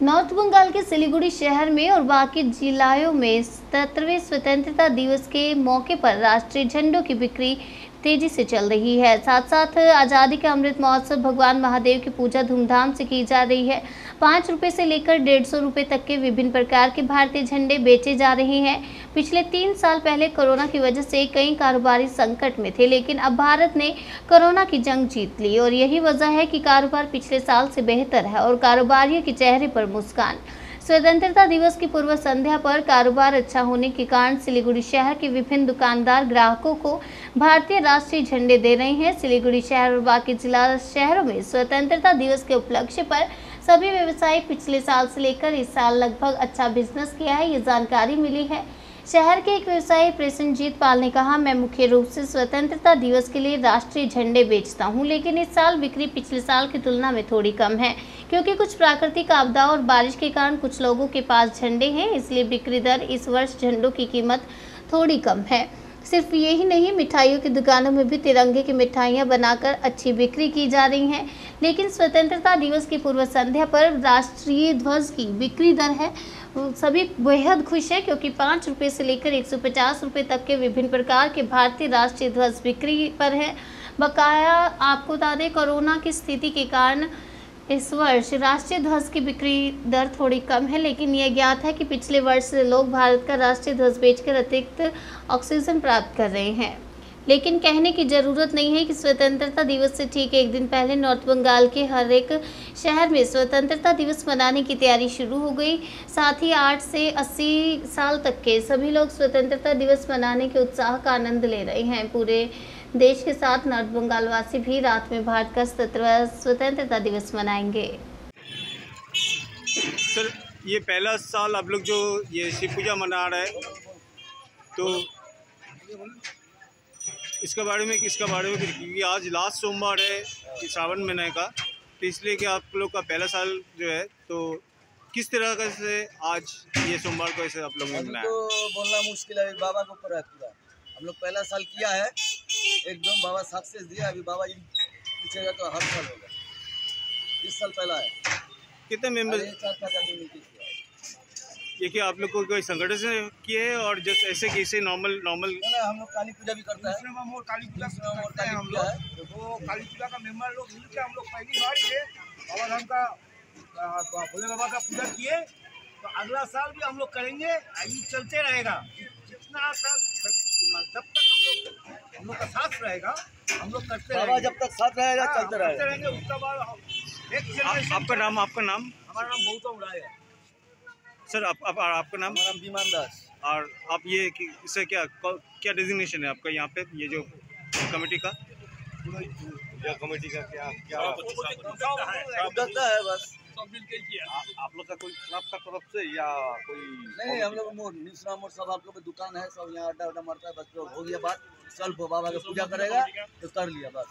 North Bengal के सिलीगुड़ी शहर में और बाकी जिलों में 77वें स्वतंत्रता दिवस के मौके पर राष्ट्रीय झंडों की बिक्री तेजी से चल रही है। साथ साथ आज़ादी का अमृत महोत्सव भगवान महादेव की पूजा धूमधाम से की जा रही है। 5 रुपए से लेकर 150 रुपए तक के विभिन्न प्रकार के भारतीय झंडे बेचे जा रहे हैं। पिछले 3 साल पहले कोरोना की वजह से कई कारोबारी संकट में थे, लेकिन अब भारत ने कोरोना की जंग जीत ली और यही वजह है कि कारोबार पिछले साल से बेहतर है और कारोबारियों के चेहरे पर मुस्कान। स्वतंत्रता दिवस की पूर्व संध्या पर कारोबार अच्छा होने के कारण सिलीगुड़ी शहर के विभिन्न दुकानदार ग्राहकों को भारतीय राष्ट्रीय झंडे दे रहे हैं। सिलीगुड़ी शहर और बाकी जिला शहरों में स्वतंत्रता दिवस के उपलक्ष्य पर सभी व्यवसायी पिछले साल से लेकर इस साल लगभग अच्छा बिजनेस किया है, ये जानकारी मिली है। शहर के एक व्यवसायी प्रसन्नजीत पाल ने कहा, मैं मुख्य रूप से स्वतंत्रता दिवस के लिए राष्ट्रीय झंडे बेचता हूं, लेकिन इस साल बिक्री पिछले साल की तुलना में थोड़ी कम है क्योंकि कुछ प्राकृतिक आपदा और बारिश के कारण कुछ लोगों के पास झंडे हैं, इसलिए बिक्री दर इस वर्ष झंडों की कीमत थोड़ी कम है। सिर्फ यही नहीं, मिठाइयों की दुकानों में भी तिरंगे की मिठाइयां बनाकर अच्छी बिक्री की जा रही हैं। लेकिन स्वतंत्रता दिवस की पूर्व संध्या पर राष्ट्रीय ध्वज की बिक्री दर है, सभी बेहद खुश हैं क्योंकि 5 रुपये से लेकर 150 रुपये तक के विभिन्न प्रकार के भारतीय राष्ट्रीय ध्वज बिक्री पर हैं। बकाया आपको बता दें, कोरोना की स्थिति के कारण इस वर्ष राष्ट्रीय ध्वज की बिक्री दर थोड़ी कम है, लेकिन यह ज्ञात है कि पिछले वर्ष से लोग भारत का राष्ट्रीय ध्वज बेचकर अतिरिक्त ऑक्सीजन प्राप्त कर रहे हैं। लेकिन कहने की ज़रूरत नहीं है कि स्वतंत्रता दिवस से ठीक एक दिन पहले नॉर्थ बंगाल के हर एक शहर में स्वतंत्रता दिवस मनाने की तैयारी शुरू हो गई। साथ ही 8 से 80 साल तक के सभी लोग स्वतंत्रता दिवस मनाने के उत्साह का आनंद ले रहे हैं। पूरे देश के साथ नॉर्थ बंगाल वासी भी रात में भारत का 77वां स्वतंत्रता दिवस मनाएंगे। सर, ये पहला साल आप लोग जो ये शिव पूजा मना रहे हैं, तो इसके बारे में क्योंकि आज लास्ट सोमवार है कि सावन महीने का, तो इसलिए कि आप लोग का पहला साल जो है, तो किस तरह का से आज ये सोमवार को ऐसे आप लोग ने मनाया? तो बोलना मुश्किल है, बाबा के ऊपर है पूरा। हम लोग पहला साल किया है, एकदम बाबा सक्सेस दिया। अभी बाबा जी पूछेगा तो हर साल होगा, इस साल पहला है। कितने मेंबर ये कि आप लोग को कोई संगठन से किए हैं और जस्ट ऐसे कैसे नॉर्मल हम लोग काली पूजा भी करते हैं। काली पूजा करते हैं हम लोग, तो काली पूजा का मेंबर लोग मिलकर हम लोग पहली बार ये और हम का भोले बाबा का पूजा किए, तो अगला साल भी हम लोग करेंगे। ये चलते रहेगा जितना तक जब तक हम लोग का साथ रहेगा, हम लोग करते रहेंगे। जब तक साथ रहेगा चलते रहेंगे। उसके बाद एक जनरेशन। आपका नाम? हमारा नाम गौतम राय है। सर, आपका नाम? हमारा नाम विमान दास। और आप ये कि इससे क्या डेजिग्नेशन है आपका यहाँ पे, ये जो कमेटी का? कमेटी का क्या है बस। आप लोग का कोई क्लब का तरफ से या कोई? नहीं, हम लोग निश्रा मोड़ सब आप लोग की दुकान है, सब यहाँ अड्डा मारता है। बस हो गया बात, चल बाबा का पूजा करेगा तो कर लिया बस।